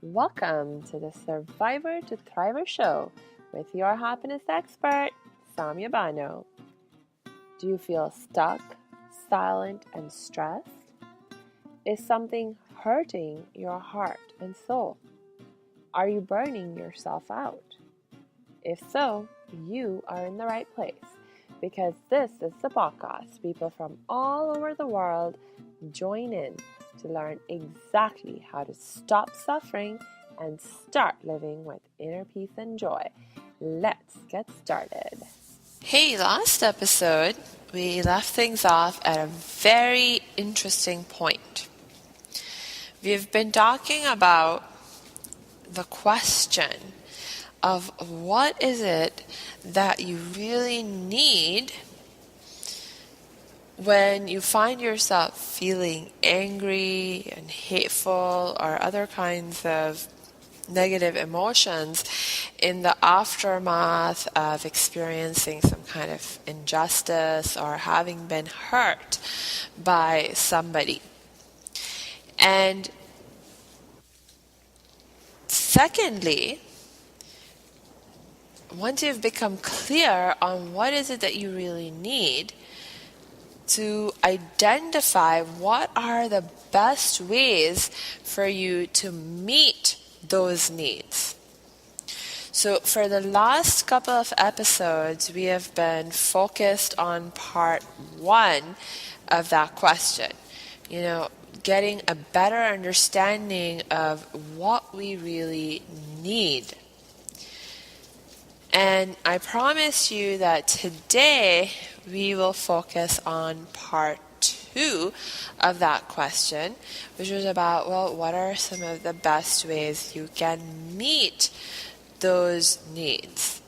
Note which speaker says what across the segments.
Speaker 1: Welcome to the Survivor to Thriver show with your happiness expert, Samia Bano. Do you feel stuck, silent, and stressed? Is something hurting your heart and soul? Are you burning yourself out? If so, you are in the right place because this is the podcast people from all over the world join in to learn exactly how to stop suffering and start living with inner peace and joy. Let's get started. Hey, last episode, we left things off at a very interesting point. We've been talking about the question of what is it that you really need when you find yourself feeling angry and hateful or other kinds of negative emotions in the aftermath of experiencing some kind of injustice or having been hurt by somebody. And secondly, once you've become clear on what is it that you really need, to identify what are the best ways for you to meet those needs. So for the last couple of episodes, we have been focused on part one of that question. Getting a better understanding of what we really need. And I promise you that today we will focus on part two of that question, which was about, what are some of the best ways you can meet those needs?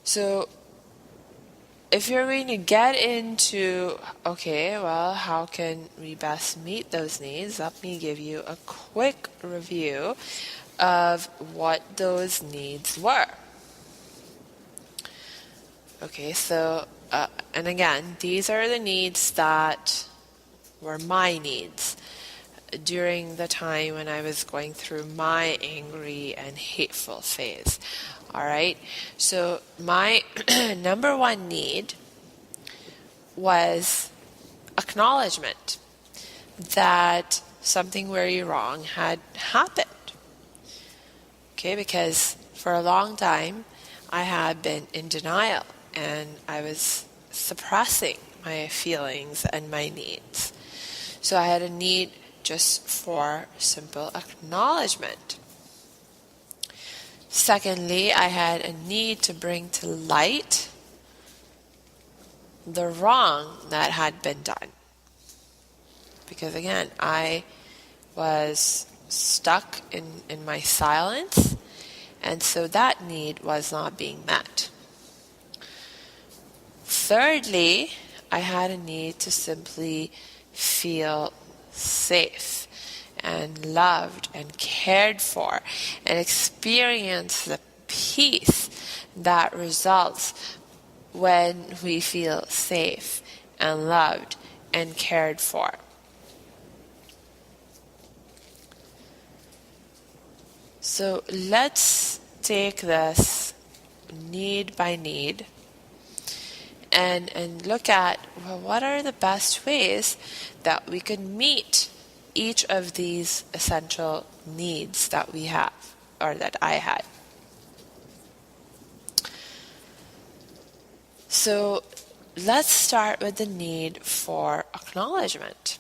Speaker 1: So if you're going to get into, how can we best meet those needs? Let me give you a quick review of what those needs were. And again, these are the needs that were my needs during the time when I was going through my angry and hateful phase. Alright, so my number one need was acknowledgement that something very wrong had happened. Because for a long time I had been in denial and I was suppressing my feelings and my needs. So I had a need just for simple acknowledgement. Secondly, I had a need to bring to light the wrong that had been done. Because again, I was stuck in my silence, and so that need was not being met. Thirdly, I had a need to simply feel safe and loved and cared for and experience the peace that results when we feel safe and loved and cared for. So let's take this need by need and look at, what are the best ways that we could meet each of these essential needs that we have, or that I had. So let's start with the need for acknowledgement.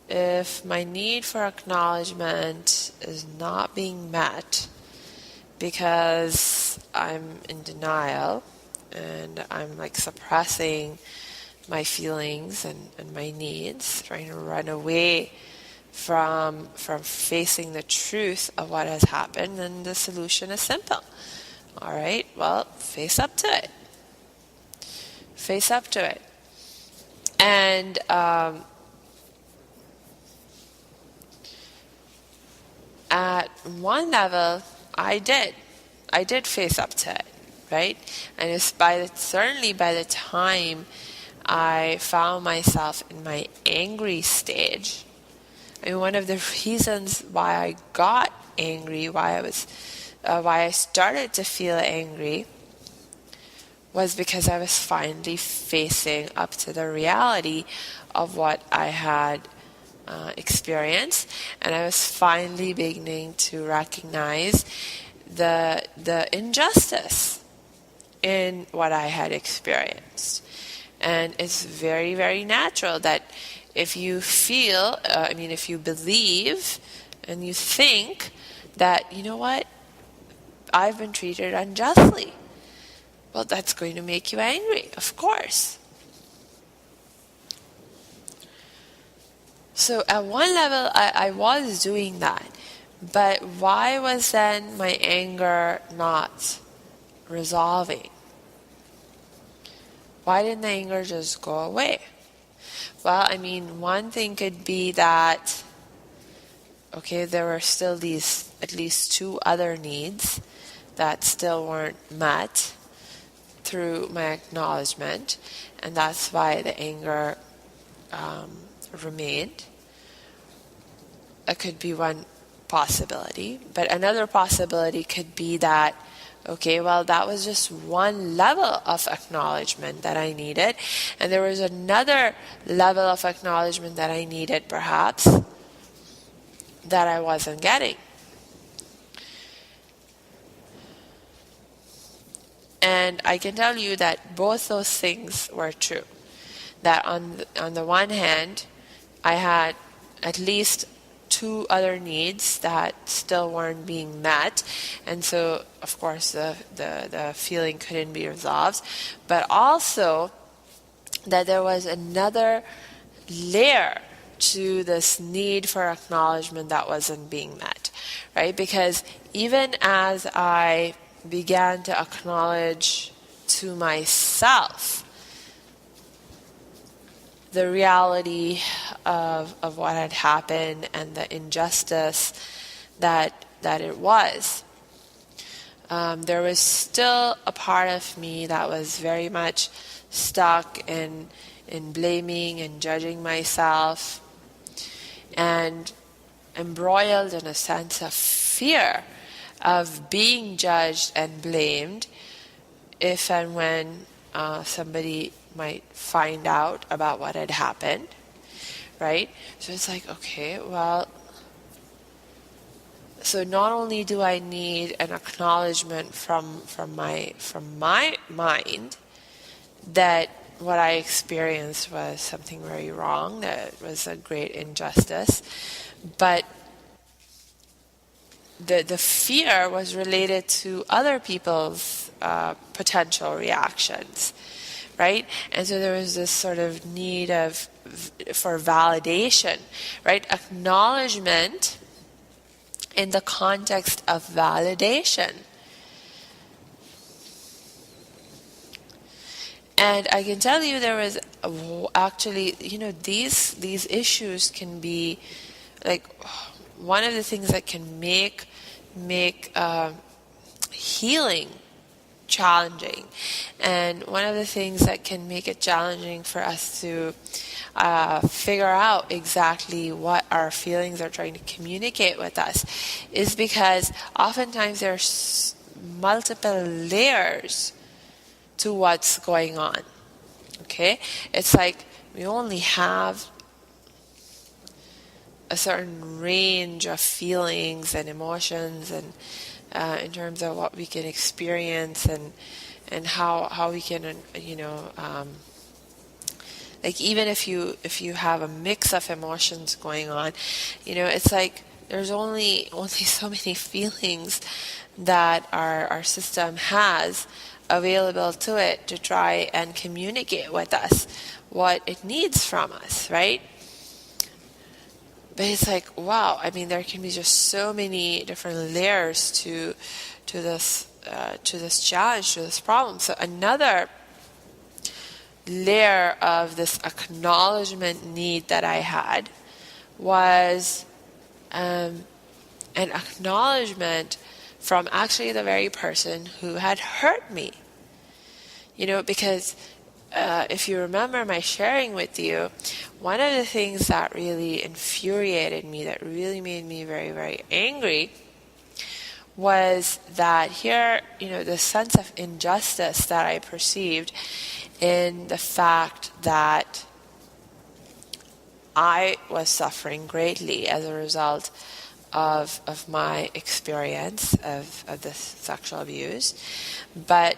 Speaker 1: If my need for acknowledgement is not being met because I'm in denial and I'm suppressing my feelings and my needs, trying to run away from facing the truth of what has happened, then the solution is simple. Alright, face up to it. Face up to it. And at one level, I did face up to it, right? And it's certainly by the time I found myself in my angry stage. And one of the reasons why I got angry, why I started to feel angry, was because I was finally facing up to the reality of what I had experienced, and I was finally beginning to recognize the injustice in what I had experienced. And it's very, very natural that if you feel, if you believe and you think that, you know what, I've been treated unjustly, well, that's going to make you angry, of course. So at one level, I was doing that. But why was then my anger not resolving? Why didn't the anger just go away? Well, one thing could be that, there were still these at least two other needs that still weren't met through my acknowledgement, and that's why the anger remained. That could be one possibility. But another possibility could be that, that was just one level of acknowledgement that I needed, and there was another level of acknowledgement that I needed, perhaps, that I wasn't getting. And I can tell you that both those things were true. That on the one hand, I had at least two other needs that still weren't being met, and so of course the feeling couldn't be resolved, but also that there was another layer to this need for acknowledgement that wasn't being met, right? Because even as I began to acknowledge to myself the reality of what had happened and the injustice that it was, there was still a part of me that was very much stuck in blaming and judging myself, and embroiled in a sense of fear of being judged and blamed if and when somebody might find out about what had happened, right? So it's like, so not only do I need an acknowledgement from my mind that what I experienced was something very wrong, that it was a great injustice, but the fear was related to other people's potential reactions, right? And so there was this sort of need for validation, right? Acknowledgement in the context of validation. And I can tell you there was actually, these issues can be like one of the things that can make healing challenging, and one of the things that can make it challenging for us to figure out exactly what our feelings are trying to communicate with us is because oftentimes there's multiple layers to what's going on. It's like we only have a certain range of feelings and emotions, and in terms of what we can experience and how we can like even if you have a mix of emotions going on, it's like there's only so many feelings that our system has available to it to try and communicate with us what it needs from us, right? But it's like, wow, there can be just so many different layers to this challenge, to this problem. So another layer of this acknowledgement need that I had was an acknowledgement from actually the very person who had hurt me. Because if you remember my sharing with you, one of the things that really infuriated me, that really made me very, very angry, was that here, the sense of injustice that I perceived in the fact that I was suffering greatly as a result of my experience of this sexual abuse. But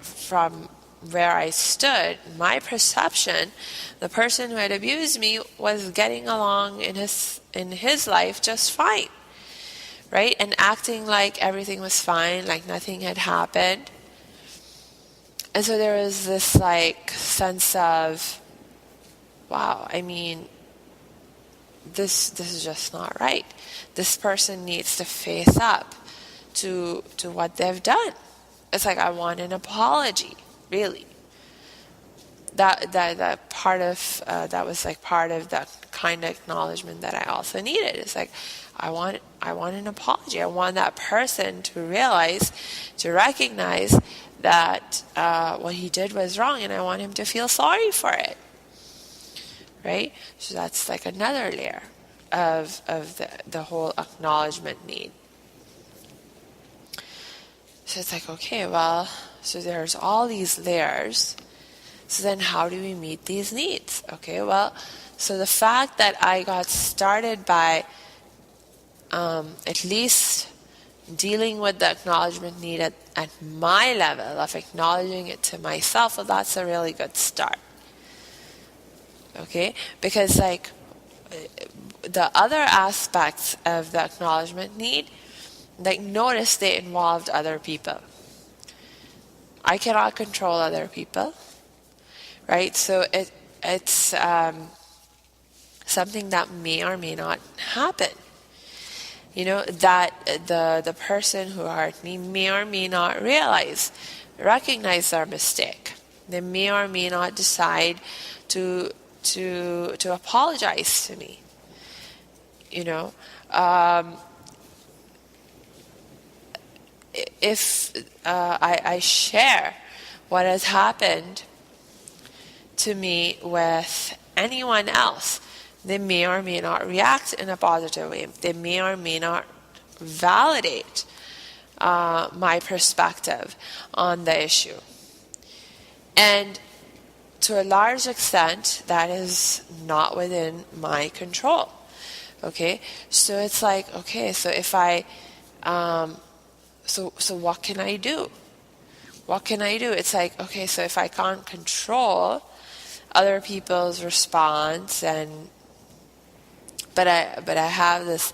Speaker 1: from where I stood, my perception, the person who had abused me was getting along in his life just fine, right? And acting like everything was fine, like nothing had happened. And so there was this sense of, wow, this is just not right. This person needs to face up to what they've done. It's like, I want an apology, really. That part of that was part of the kind of acknowledgement that I also needed. It's like, I want an apology. I want that person to recognize that what he did was wrong, and I want him to feel sorry for it. Right? So that's another layer of the whole acknowledgement need. So it's okay, well, so there's all these layers. So then how do we meet these needs? Okay, well, so the fact that I got started by at least dealing with the acknowledgement need at my level of acknowledging it to myself, well, that's a really good start. Okay, because the other aspects of the acknowledgement need, notice they involved other people. I cannot control other people, right? So it's something that may or may not happen. That the person who hurt me may or may not recognize their mistake. They may or may not decide to apologize to me. If I share what has happened to me with anyone else, they may or may not react in a positive way. They may or may not validate my perspective on the issue. And to a large extent, that is not within my control. Okay, so it's okay, so if I, so what can I do? What can I do? It's okay, so if I can't control other people's response, but I have this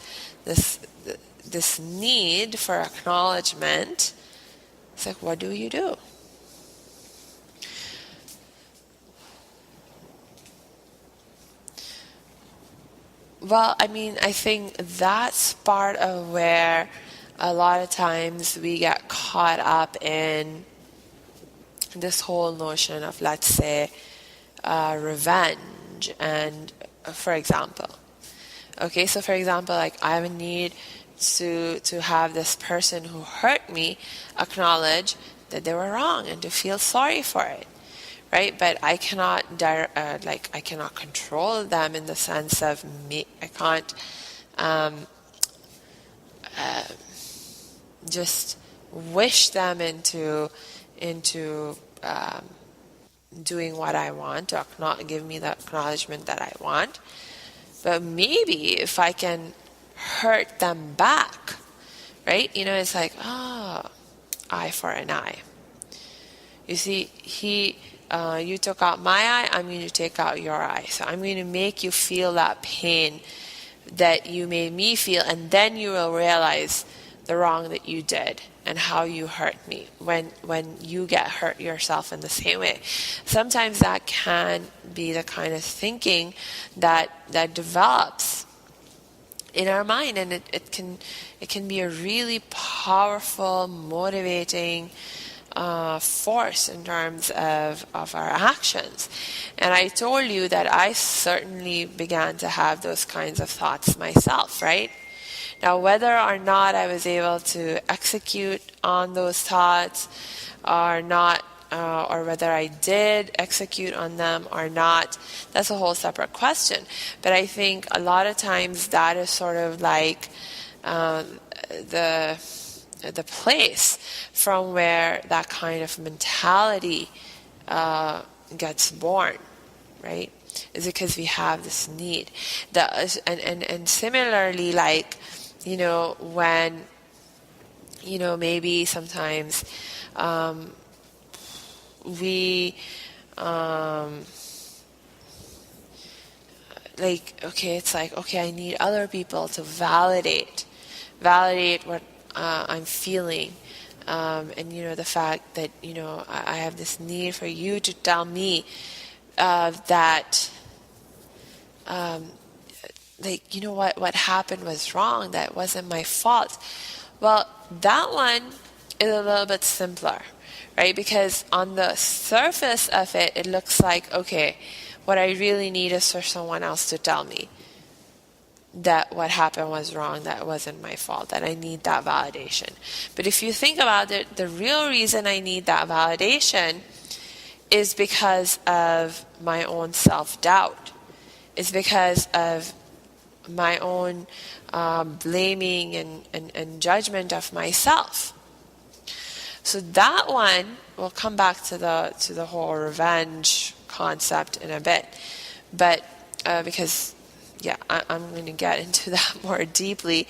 Speaker 1: need for acknowledgement, it's what do you do? Well, I think that's part of where a lot of times we get caught up in this whole notion of, let's say, revenge. And for example, okay, so for example, I have a need to have this person who hurt me acknowledge that they were wrong and to feel sorry for it. Right, but I cannot I cannot control them in the sense of me. I can't just wish them into doing what I want, to give me the acknowledgement that I want. But maybe if I can hurt them back, right? It's eye for an eye. You see, you took out my eye, I'm going to take out your eye. So I'm going to make you feel that pain that you made me feel, and then you will realize the wrong that you did and how you hurt me when you get hurt yourself in the same way. Sometimes that can be the kind of thinking that develops in our mind, and it can be a really powerful, motivating force in terms of our actions. And I told you that I certainly began to have those kinds of thoughts myself, right? Now, whether or not I was able to execute on those thoughts or not, or whether I did execute on them or not, that's a whole separate question. But I think a lot of times that is sort of like the place from where that kind of mentality gets born, right? Is because we have this need. And similarly, like, when, maybe sometimes we it's like, okay, I need other people to validate what I'm feeling, and the fact that I have this need for you to tell me that what happened was wrong, that wasn't my fault. Well, that one is a little bit simpler, right? Because on the surface of it, it looks like, okay, what I really need is for someone else to tell me that what happened was wrong, that wasn't my fault, that I need that validation. But if you think about it, the real reason I need that validation is because of my own self-doubt. It's because of my own blaming and judgment of myself. So that one, we'll come back to the whole revenge concept in a bit, but because I'm going to get into that more deeply.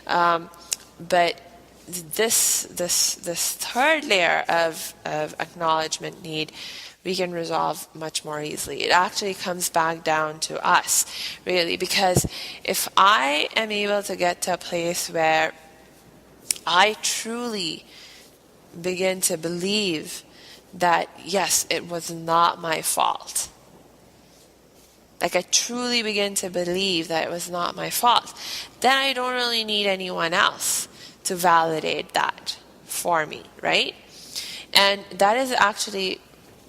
Speaker 1: But this third layer of acknowledgement need, we can resolve much more easily. It actually comes back down to us, really, because if I am able to get to a place where I truly begin to believe that, yes, it was not my fault. Like, I truly begin to believe that it was not my fault. Then I don't really need anyone else to validate that for me, right? And that is actually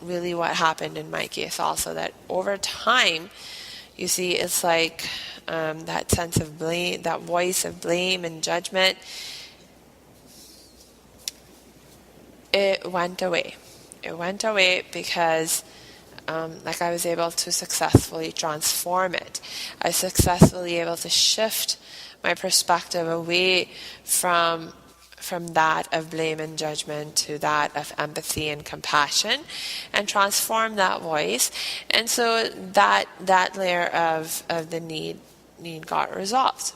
Speaker 1: really what happened in my case also, that over time, you see, it's like that sense of blame, that voice of blame and judgment, it went away. It went away because I was able to successfully transform it. I was successfully able to shift my perspective away from that of blame and judgment to that of empathy and compassion, and transform that voice. And so that layer of the need got resolved.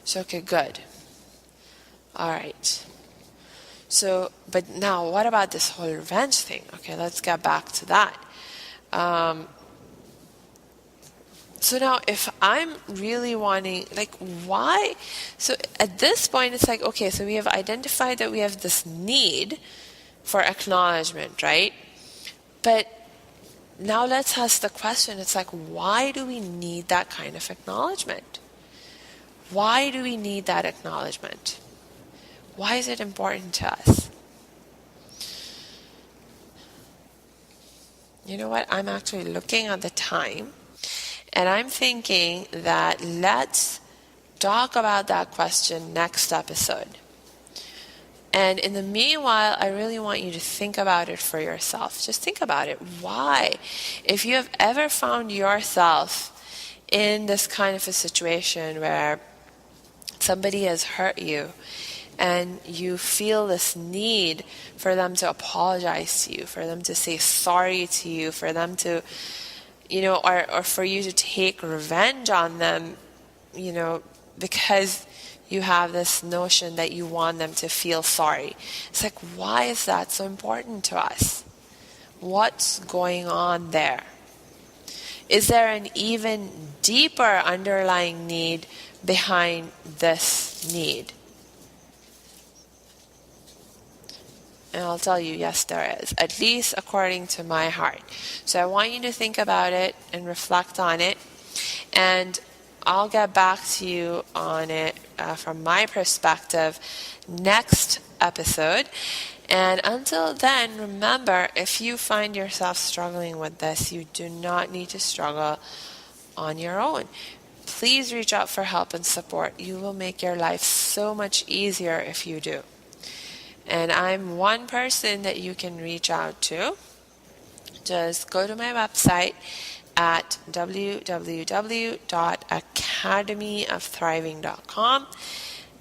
Speaker 1: So, okay, good. All right. So, but now what about this whole revenge thing? Okay, let's get back to that. So now if I'm really wanting, why? So at this point, it's like, okay, so we have identified that we have this need for acknowledgement, right? But now let's ask the question, it's like, why do we need that kind of acknowledgement? Why do we need that acknowledgement? Why is it important to us? You know what? I'm actually looking at the time, and I'm thinking that let's talk about that question next episode. And in the meanwhile, I really want you to think about it for yourself. Just think about it. Why? If you have ever found yourself in this kind of a situation where somebody has hurt you, and you feel this need for them to apologize to you, for them to say sorry to you, for them to, or for you to take revenge on them, because you have this notion that you want them to feel sorry. It's like, why is that so important to us? What's going on there? Is there an even deeper underlying need behind this need? And I'll tell you, yes, there is, at least according to my heart. So I want you to think about it and reflect on it. And I'll get back to you on it from my perspective next episode. And until then, remember, if you find yourself struggling with this, you do not need to struggle on your own. Please reach out for help and support. You will make your life so much easier if you do. And I'm one person that you can reach out to. Just go to my website at www.academyofthriving.com.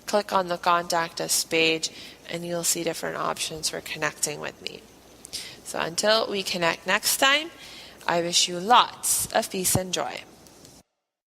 Speaker 1: Click on the Contact Us page, and you'll see different options for connecting with me. So until we connect next time, I wish you lots of peace and joy.